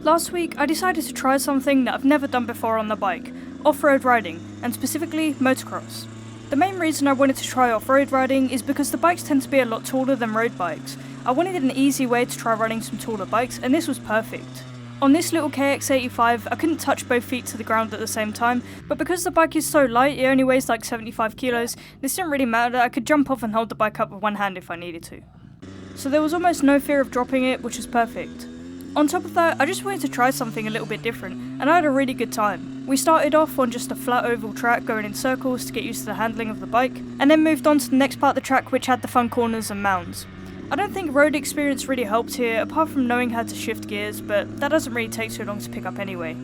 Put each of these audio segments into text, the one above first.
Last week, I decided to try something that I've never done before on the bike, off-road riding, and specifically motocross. The main reason I wanted to try off-road riding is because the bikes tend to be a lot taller than road bikes. I wanted an easy way to try riding some taller bikes, and this was perfect. On this little KX85, I couldn't touch both feet to the ground at the same time, but because the bike is so light, it only weighs like 75 kilos, this didn't really matter. I could jump off and hold the bike up with one hand if I needed to. So there was almost no fear of dropping it, which was perfect. On top of that, I just wanted to try something a little bit different, and I had a really good time. We started off on just a flat oval track going in circles to get used to the handling of the bike, and then moved on to the next part of the track which had the fun corners and mounds. I don't think road experience really helped here, apart from knowing how to shift gears, but that doesn't really take too long to pick up anyway.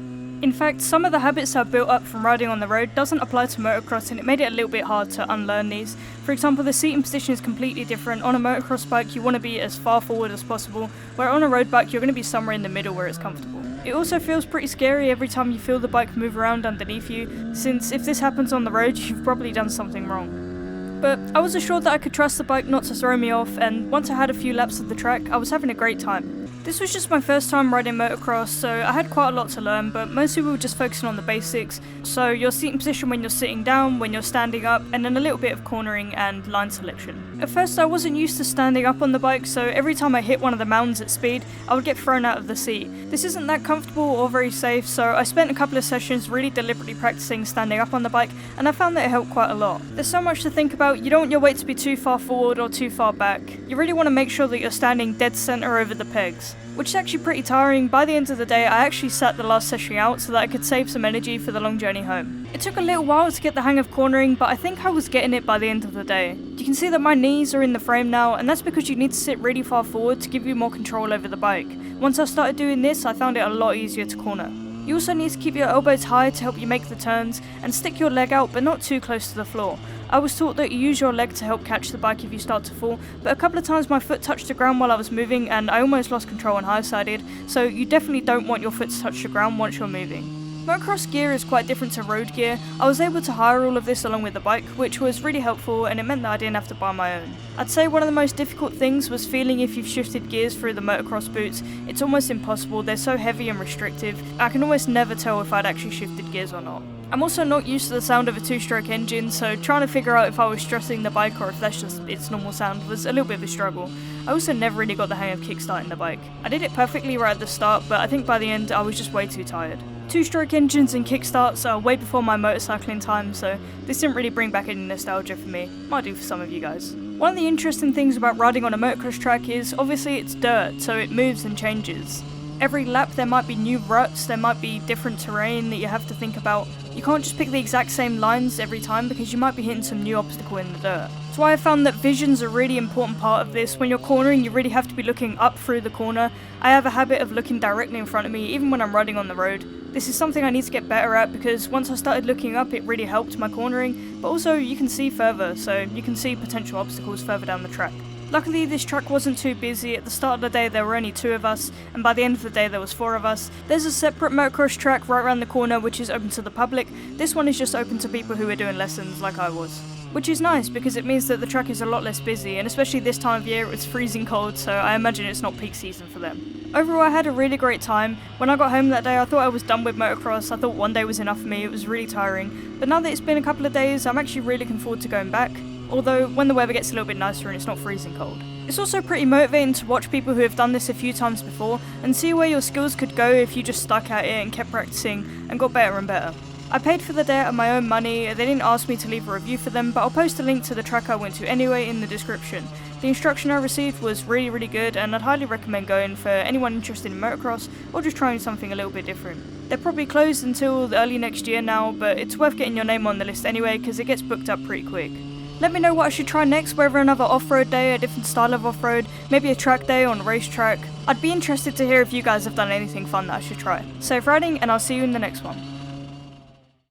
In fact, some of the habits I've built up from riding on the road doesn't apply to motocross, and it made it a little bit hard to unlearn these. For example, the seating position is completely different. On a motocross bike you want to be as far forward as possible, where on a road bike you're going to be somewhere in the middle where it's comfortable. It also feels pretty scary every time you feel the bike move around underneath you, since if this happens on the road you've probably done something wrong. But I was assured that I could trust the bike not to throw me off, and once I had a few laps of the track I was having a great time. This was just my first time riding motocross, so I had quite a lot to learn, but mostly we were just focusing on the basics. So your seating position when you're sitting down, when you're standing up, and then a little bit of cornering and line selection. At first I wasn't used to standing up on the bike, so every time I hit one of the mounds at speed, I would get thrown out of the seat. This isn't that comfortable or very safe, so I spent a couple of sessions really deliberately practicing standing up on the bike, and I found that it helped quite a lot. There's so much to think about. You don't want your weight to be too far forward or too far back. You really want to make sure that you're standing dead center over the pegs, which is actually pretty tiring. By the end of the day, I actually sat the last session out so that I could save some energy for the long journey home. It took a little while to get the hang of cornering, but I think I was getting it by the end of the day. You can see that my knees are in the frame now, and that's because you need to sit really far forward to give you more control over the bike. Once I started doing this, I found it a lot easier to corner. You also need to keep your elbows high to help you make the turns, and stick your leg out but not too close to the floor. I was taught that you use your leg to help catch the bike if you start to fall, but a couple of times my foot touched the ground while I was moving and I almost lost control on high sided, so you definitely don't want your foot to touch the ground once you're moving. Motocross gear is quite different to road gear. I was able to hire all of this along with the bike, which was really helpful, and it meant that I didn't have to buy my own. I'd say one of the most difficult things was feeling if you've shifted gears through the motocross boots. It's almost impossible, they're so heavy and restrictive. I can almost never tell if I'd actually shifted gears or not. I'm also not used to the sound of a two-stroke engine, so trying to figure out if I was stressing the bike or if that's just its normal sound was a little bit of a struggle. I also never really got the hang of kickstarting the bike. I did it perfectly right at the start, but I think by the end I was just way too tired. Two-stroke engines and kickstarts are way before my motorcycling time, so this didn't really bring back any nostalgia for me. Might do for some of you guys. One of the interesting things about riding on a motocross track is obviously it's dirt, so it moves and changes. Every lap there might be new ruts, there might be different terrain that you have to think about. You can't just pick the exact same lines every time because you might be hitting some new obstacle in the dirt. That's why I found that vision's a really important part of this. When you're cornering, you really have to be looking up through the corner. I have a habit of looking directly in front of me, even when I'm riding on the road. This is something I need to get better at because once I started looking up, it really helped my cornering, but also you can see further, so you can see potential obstacles further down the track. Luckily this track wasn't too busy. At the start of the day there were only 2 of us, and by the end of the day there was 4 of us. There's a separate motocross track right around the corner which is open to the public. This one is just open to people who are doing lessons like I was. Which is nice because it means that the track is a lot less busy, and especially this time of year it's freezing cold, so I imagine it's not peak season for them. Overall I had a really great time. When I got home that day I thought I was done with motocross. I thought one day was enough for me, it was really tiring. But now that it's been a couple of days I'm actually really looking forward to going back. Although when the weather gets a little bit nicer and it's not freezing cold. It's also pretty motivating to watch people who have done this a few times before and see where your skills could go if you just stuck at it and kept practicing and got better and better. I paid for the day out of my own money. They didn't ask me to leave a review for them, but I'll post a link to the track I went to anyway in the description. The instruction I received was really good, and I'd highly recommend going for anyone interested in motocross or just trying something a little bit different. They're probably closed until early next year now, but it's worth getting your name on the list anyway because it gets booked up pretty quick. Let me know what I should try next, whether another off-road day, a different style of off-road, maybe a track day on a racetrack. I'd be interested to hear if you guys have done anything fun that I should try. Safe riding, and I'll see you in the next one.